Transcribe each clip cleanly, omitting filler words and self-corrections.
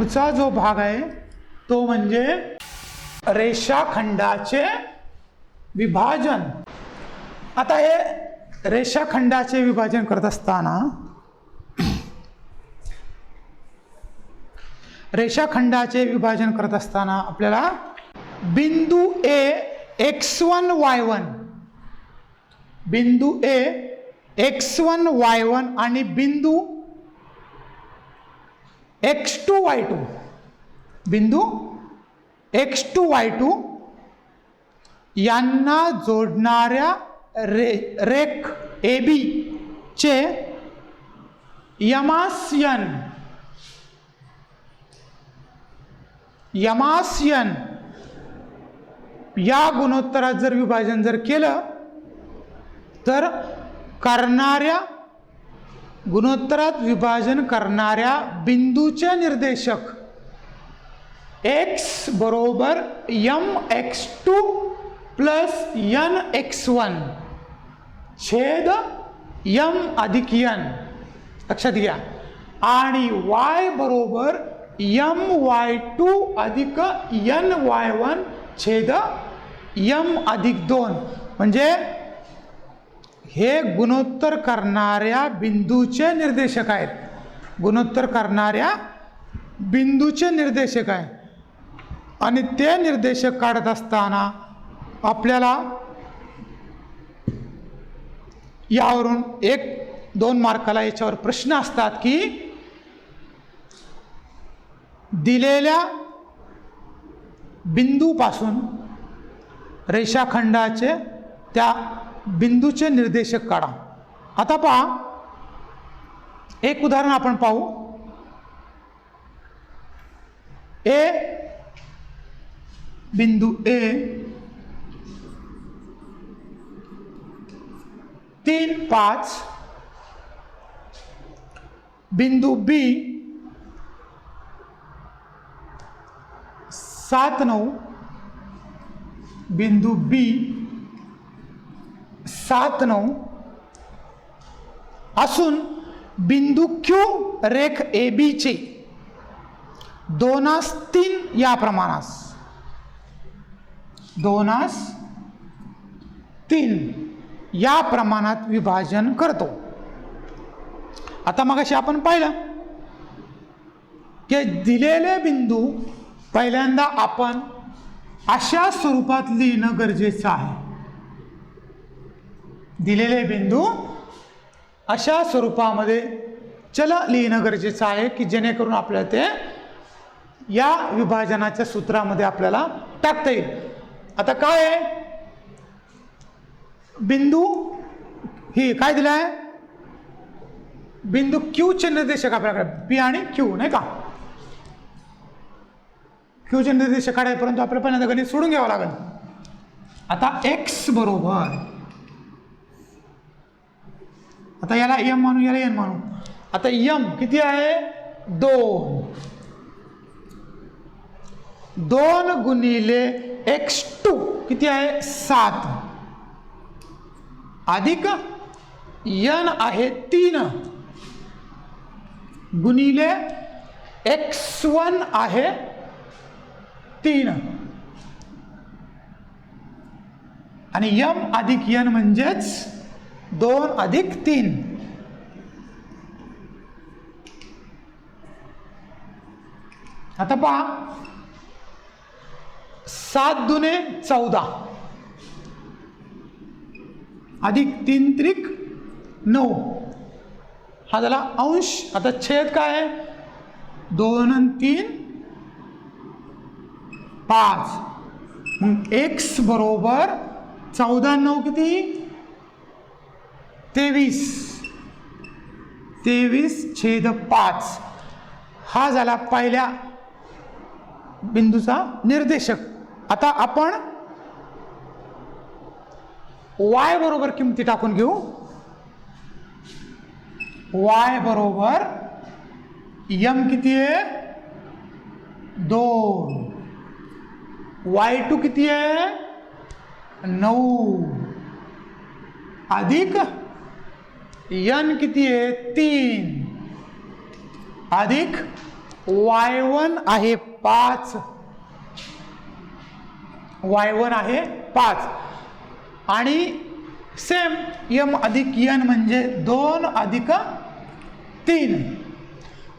पुढचा जो भाग आहे तो म्हणजे रेषाखंडाचे विभाजन. आता हे रेषाखंडाचे विभाजन करत असताना आपल्याला बिंदू ए x1 y1 आणि बिंदू x2 y2 यांना जोडणाऱ्या रेख AB चे यमास्यन या गुणोत्तरात जर विभाजन जर केलं तर गुणोत्तरात विभाजन करणाऱ्या बिंदूचे निर्देशक x बरोबर mx2 प्लस nx1 छेद m अधिक n लक्षात घ्या, आणि y बरोबर my2 अधिक ny1 छेद m अधिक 2. म्हणजे हे गुणोत्तर करणाऱ्या बिंदूचे निर्देशक आहेत. आणि ते निर्देशक काढत असताना आपल्याला यावरून 1-2 मार्काला याच्यावर प्रश्न असतात की दिलेल्या बिंदूपासून रेषाखंडाचे त्या बिंदूचे निर्देशक काढा. आता पहा, एक उदाहरण आपण पाहू. बिंदू ए 3, 5, बिंदू बी 7, 9, बिंदू बी 7, 9 असून बिंदू Q रेख AB चे 2:3 या प्रमाणास 2:3 या प्रमाणात विभाजन करतो. आता मगाशी आपण पाहिलं की दिलेले बिंदू पहिल्यांदा आपण अशा स्वरूपात लिहिणं गरजेचं आहे. दिलेले बिंदू अशा स्वरूपामध्ये लिहिणं गरजेचं आहे की जेणेकरून आपल्याला ते या विभाजनाच्या सूत्रामध्ये आपल्याला टाकता येईल. आता काय आहे, बिंदू ही काय दिलं आहे, बिंदू Q चे निर्देशक आपल्याकडे P आणि Q नाही का. Q चे निर्देशक काढाय परंतु आपल्याला पहिल्यांदा गणित सोडून घ्यावं लागेल. आता x बरोबर, आता याला m मानू, याला n मानू. आता m किती आहे, 2 गुणिले x2 किती आहे 7 अधिक n आहे 3 गुणिले x1 आहे 3 आणि m अधिक n म्हणजेच 2 अधिक 3. आता पहा, 7 दुने 14 अधिक 3 त्रिक 9 हा झाला अंश. आता छेद काय आहे, 2 आणि 3 5. मग x बरोबर 14 9 किती 23 छेद 5 हा झाला पहिल्या बिंदूचा निर्देशक. आता आपण y बरोबर किमती टाकून घेऊ. y बरोबर m किती आहे 2, y2 किती आहे 9 अधिक n किती आहे 3 अधिक y1 आहे 5, y1 आहे 5 आणि सेम m अधिक n म्हणजे 2 अधिक 3.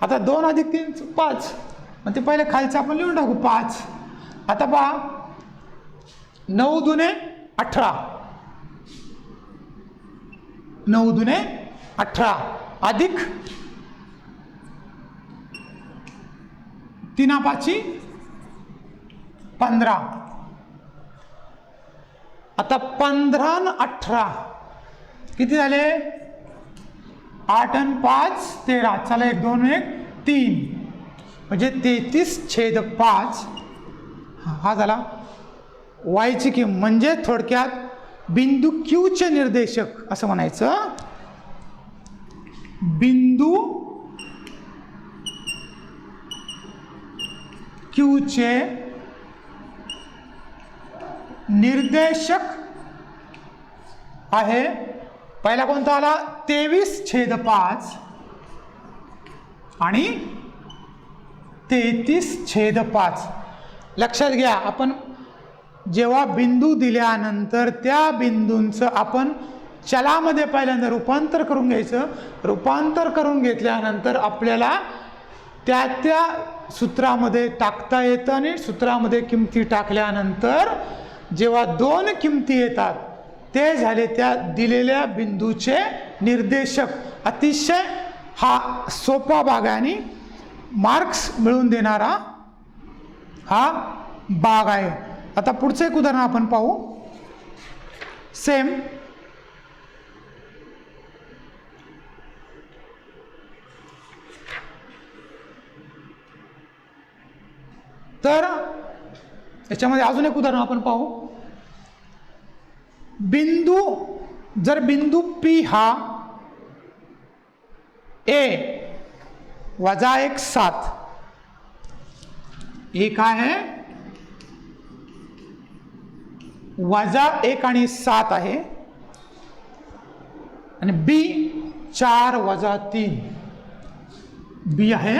आता 2 अधिक 3 5, मग ते पहिले खालचं आपण लिहून टाकू 5. आता पहा 9 दुने 18, 9 दुने 18 अधिक 3 5 15. आता 15 आणि 18 किती झाले? 8 आणि 5 13. चला 1 2 1 3 म्हणजे 33/5 हा झाला y ची किंमत. म्हणजे थोडक्यात बिंदू Q चे निर्देशक असं म्हणायचं. बिंदू Q चे निर्देशक आहे. पहिला कोणता आला? 23/5 आणि 33/5. लक्षात घ्या, आपण जेव्हा बिंदू दिल्यानंतर त्या बिंदूंचं आपण चलामध्ये पहिल्यांदा रूपांतर करून घ्यायचं. रूपांतर करून घेतल्यानंतर आपल्याला त्या सूत्रामध्ये टाकता येतं आणि सूत्रामध्ये किमती टाकल्यानंतर जेव्हा 2 किमती येतात ते झाले त्या दिलेल्या बिंदूचे निर्देशक. अतिशय हा सोपा भाग आहे आणि मार्क्स मिळवून देणारा हा भाग आहे. आता पुढचं एक उदाहरण आपण पाहू. सेम तर याच्यामध्ये अजून एक उदाहरण आपण पाहू. जर बिंदू P हा a वजा 1 7, एक आहे वजा 1 आणि 7 आहे आणि B 4 वजा 3, B आहे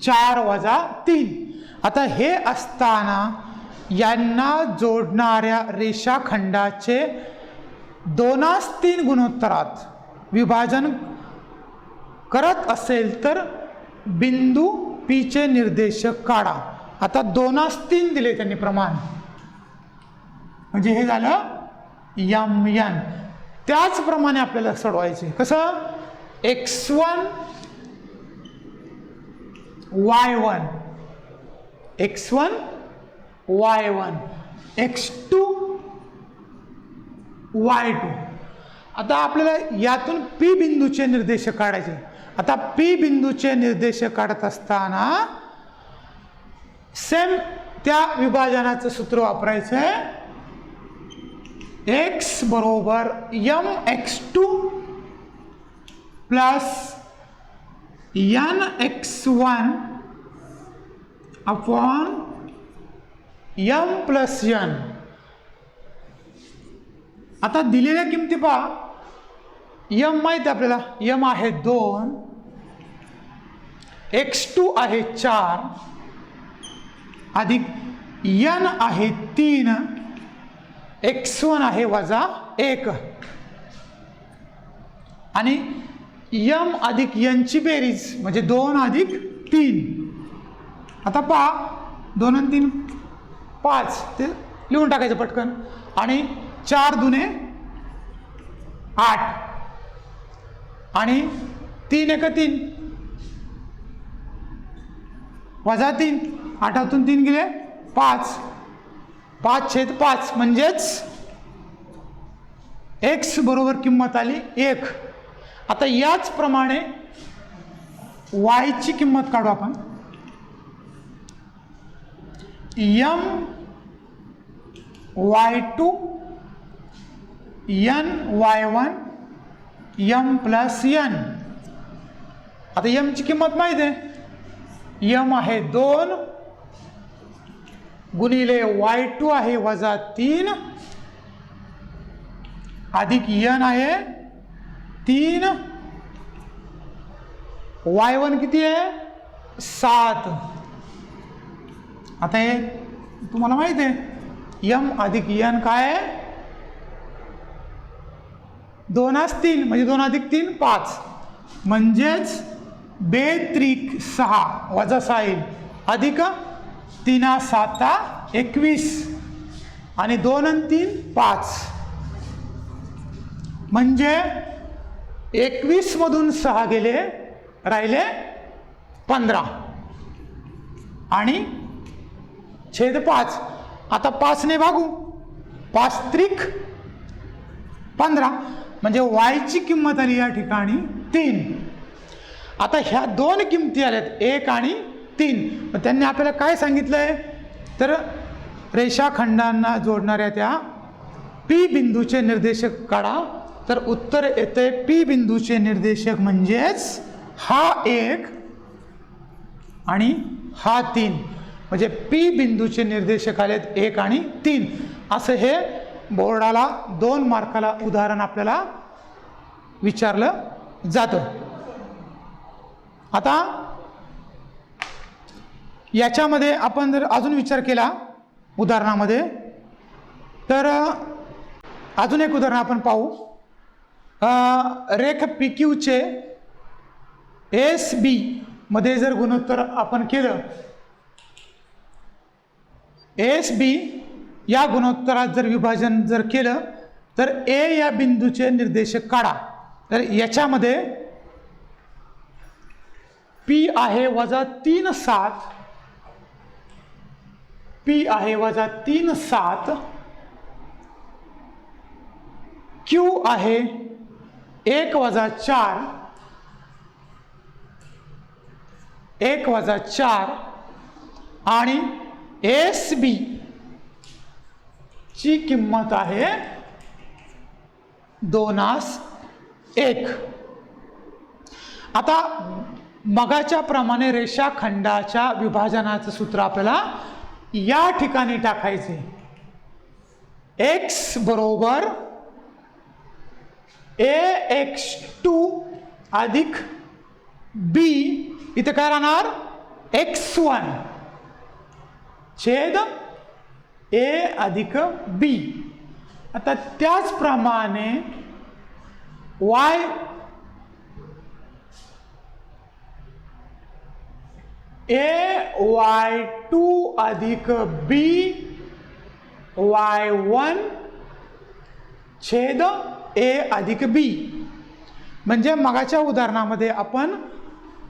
4 वजा 3. आता हे असताना यांना जोडणाऱ्या रेषाखंडाचे 2:3 गुणोत्तरात विभाजन करत असेल तर बिंदू P चे निर्देशक काढा. आता 2:3 दिले त्यांनी प्रमाण, म्हणजे हे झालं mn. त्याचप्रमाणे आपल्याला सोडवायचे. कसं? x1 y1, x1 y1, x2 y2. आता आपल्याला यातून P बिंदूचे निर्देशक काढायचे. आता P बिंदूचे निर्देशक काढत असताना सेम त्या विभाजनाचं सूत्र वापरायचं आहे. x बरोबर mx2 plus nx1 upon m plus n. आता दिलेल्या किमती पहा. m माहिती आपल्याला, m आहे 2, x2 आहे 4 अधिक n आहे 3, x1 आहे वजा 1 आणि m अधिक n ची बेरीज म्हणजे 2 अधिक 3. आता पहा 2 आणि 3 5, ते लिहून टाकायचं पटकन. आणि 4 दुने 8 आणि 3 1 3 वजा 3, 8तून 3 गेले 5, 5/5 म्हणजेच x बरोबर किंमत आली 1. आता याचप्रमाणे y ची किंमत काढू आपण. m y2 n y1 m plus n. आता m ची किंमत माहिती आहे. m आहे 2 गुणिले y2 आहे वजा 3 अधिक n आहे 3. y1 किती आहे? 7. आता हे तुम्हाला माहित आहे यम अधिक यन काय आहे 2×3 म्हणजे 2 अधिक 3 5 म्हणजेच 2×3 = 6 वजा 6 येईल अधिक 3×7 = 21 आणि 2 आणि 3 5 म्हणजे 21 मधून 6 गेले राहिले 15 आणि छेद 5. आता 5 ने भागू 5 त्रिक 15 म्हणजे y ची किंमत आली या ठिकाणी 3. आता ह्या दोन किमती आल्यात 1 आणि 3. मग त्यांनी आपल्याला काय सांगितलंय तर रेषाखंडांना जोडणाऱ्या त्या P बिंदूचे निर्देशक काढा. तर उत्तर येते P बिंदूचे निर्देशक म्हणजेच हा 1 आणि हा 3 म्हणजे P बिंदूचे निर्देशक आलेत 1 आणि 3. असं हे बोर्डाला 2 मार्काला उदाहरण आपल्याला विचारलं जातं. आता याच्यामध्ये आपण जर अजून विचार केला उदाहरणामध्ये तर अजून एक उदाहरण आपण पाहू. रेख PQ चे SB मध्ये जर गुणोत्तर आपण केलं SB या गुणोत्तरात जर विभाजन जर केलं तर A या बिंदूचे निर्देशक काढा. तर याच्यामध्ये P आहे -3/7 P आहे -3/7 Q आहे 1-4 1-4 आणि SB ची किंमत आहे 2/1. आता मगाच्या प्रमाणे रेषाखंडाच्या विभाजनाचं सूत्र आपल्याला या ठिकाणी टाकायचे. x बरोबर ax2 अधिक b इथे काय राहणार x1 छेद a अधिक b. आता त्याचप्रमाणे ay2 अधिक b y1 छेद a अधिक b. म्हणजे मगाच्या उदाहरणामध्ये आपण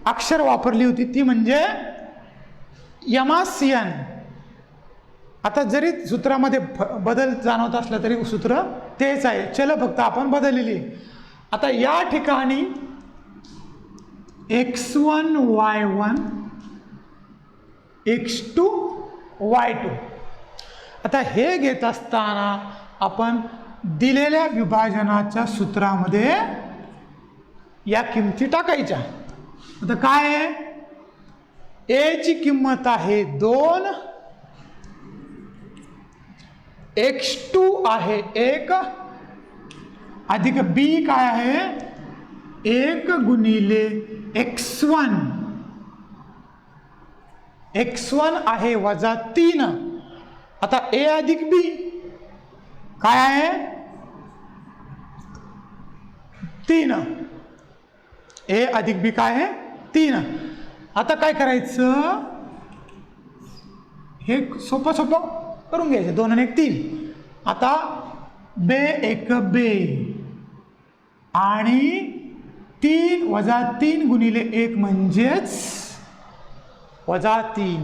अक्षर वापरली होती ती म्हणजे यमासियन. आता जरी सूत्रामध्ये बदल जाणवत असला तरी सूत्र तेच आहे. चल फक्त आपण बदललेली. आता या ठिकाणी x1 y1 x2 y2. आता हे घेत असताना आपण दिलेल्या विभाजनाच्या सूत्रामध्ये या किमती टाकायच्या. आता काय आहे a ची किंमत आहे 2 x2 आहे 1 अधिक b काय आहे 1 गुणिले x1 x1 आहे -3. आता a अधिक b काय आहे 3. a अधिक b काय आहे 3. आता काय करायचं हे सोपं करून घ्यायचं. 2 आणि 1 3. आता बे 1 बे आणि 3 - 3 गुणिले 1 म्हणजेच -3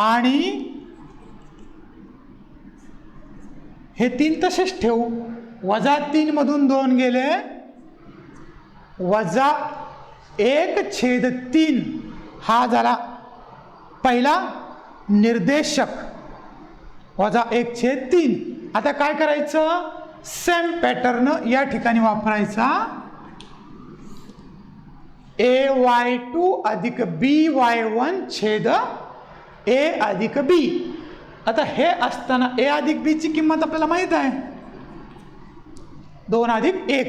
आणि हे 3 तसेच ठेवू. -3 मधून 2 गेले -1/3 हा झाला पहिला निर्देशक -1/3. आता काय करायचं सेम पॅटर्न या ठिकाणी वापरायचा. ay2 अधिक by1 छेद a अधिक b. आता हे असताना a अधिक b ची किंमत आपल्याला माहित आहे 2 अधिक 1.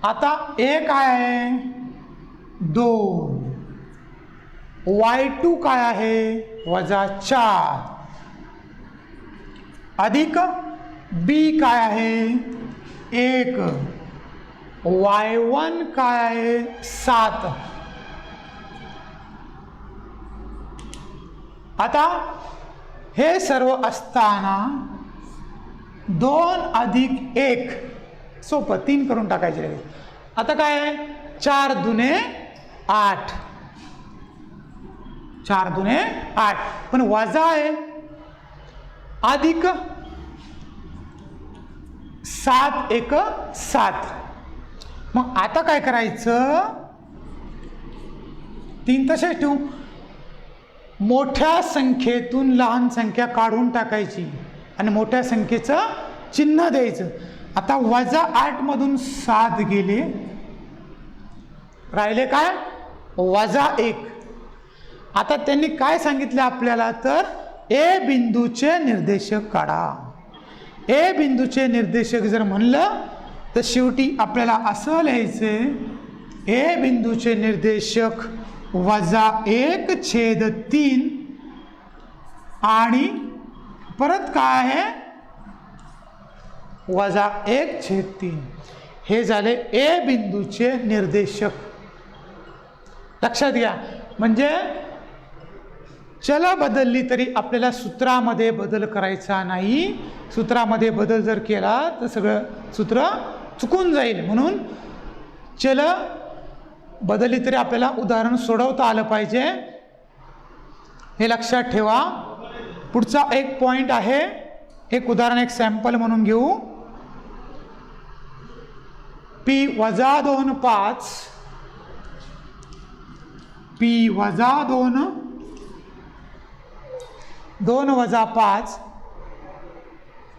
आता a काय आहे 2 y2 काय आहे -4 अधिक b काय आहे 1 y1 काय आहे 7. आता हे सर्व असताना 2 अधिक 1 सोपं 3 करून टाकायचे लगेच. आता काय आहे 4 दुने 8 4 दुने 8 पण वजा आहे अधिक 7 1 7. मग आता काय करायचं 3 तसेच ठेवू. मोठ्या संख्येतून लहान संख्या काढून टाकायची आणि मोठ्या संख्येचं चिन्ह द्यायचं. आता -8 मधून 7 गेले राहिले काय -1. आता त्यांनी काय सांगितले आपल्याला तर ए बिंदूचे निर्देशक काढा. ए बिंदूचे निर्देशक जर म्हणलं तर शेवटी आपल्याला असं लिहायचे ए बिंदूचे निर्देशक -1/3 आणि परत काय आहे -1/3. हे झाले ए बिंदूचे निर्देशक. लक्षात घ्या. म्हणजे चल बदलली तरी आपल्याला सूत्रामध्ये बदल करायचा नाही. सूत्रामध्ये बदल जर केला तर सगळं सूत्र चुकून जाईल. म्हणून चल बदलली तरी आपल्याला उदाहरण सोडवता आलं पाहिजे. हे लक्षात ठेवा. पुढचा एक पॉइंट आहे. एक उदाहरण एक सॅम्पल म्हणून घेऊ. p-2 5 p-2 2 वजा 5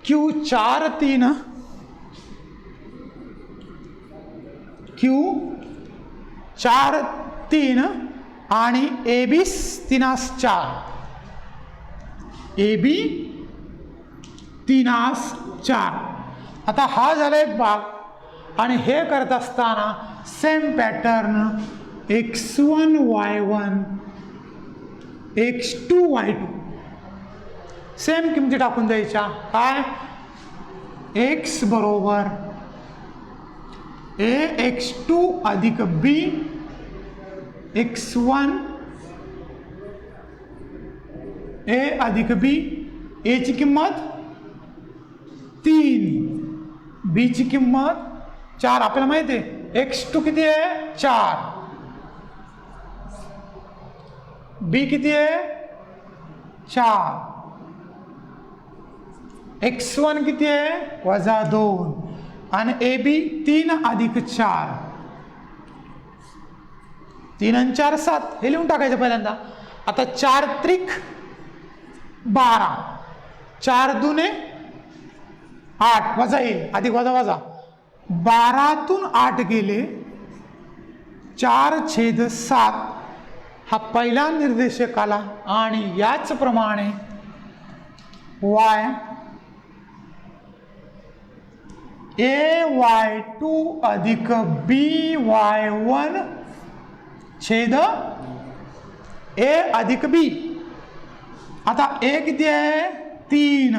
q4 3 q4 3 आणि ab 3 4 ab 3 4. आता हा झाला एक भाग आणि हे करत असताना same pattern x1 y1 x2 y2 same किमती टाकून द्यायच्या. काय x बरोबर a x2 अधिक b x1 a अधिक b. a ची किंमत 3 b ची किंमत 4. आपल्याला माहिती आहे x2 किती आहे 4 b किती आहे 4 x1 किती आहे -2 आणि ab 3 अधिक 4 3 आणि 4 7. हे लिहून टाकायचं पहिल्यांदा. आता 4 त्रिक 12 4 दुने 8 वजा येईल अधिक वजा वजा 12तून 8 गेले 4/7 हा पहिला निर्देशक आला. आणि याच प्रमाणे y ay2 अधिक by1 छेद a अधिक b. आता a किती आहे 3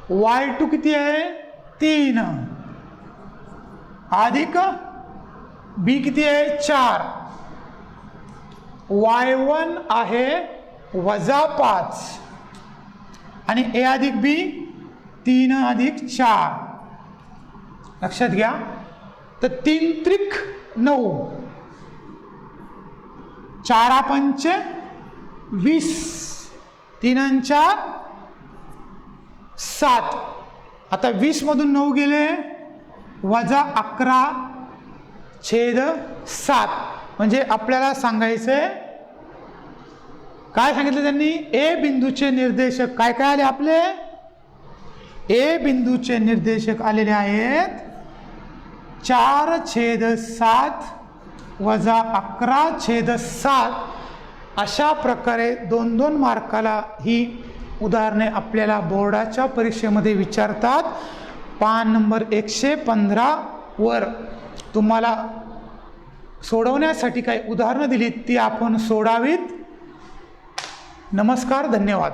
y2 किती आहे 3 अधिक b किती आहे 4 y1 आहे -5 आणि a अधिक b 3 अधिक 4. लक्षात घ्या. तर 3 त्रिक 9 4 पंच 20 3 आणि 4 7. आता 20 मधून 9 गेले -11/7. म्हणजे आपल्याला सांगायचंय काय सांगितलं त्यांनी ए बिंदूचे निर्देशक काय काय आले आपले. ए बिंदूचे निर्देशक आलेले आहेत 4/7 वजा 11/7. अशा प्रकारे 2-2 मार्काला ही उदाहरणे आपल्याला बोर्डाच्या परीक्षेमध्ये विचारतात. पान नंबर 115 वर तुम्हाला सोडवण्यासाठी काही उदाहरणं दिलीत ती आपण सोडावीत. नमस्कार, धन्यवाद.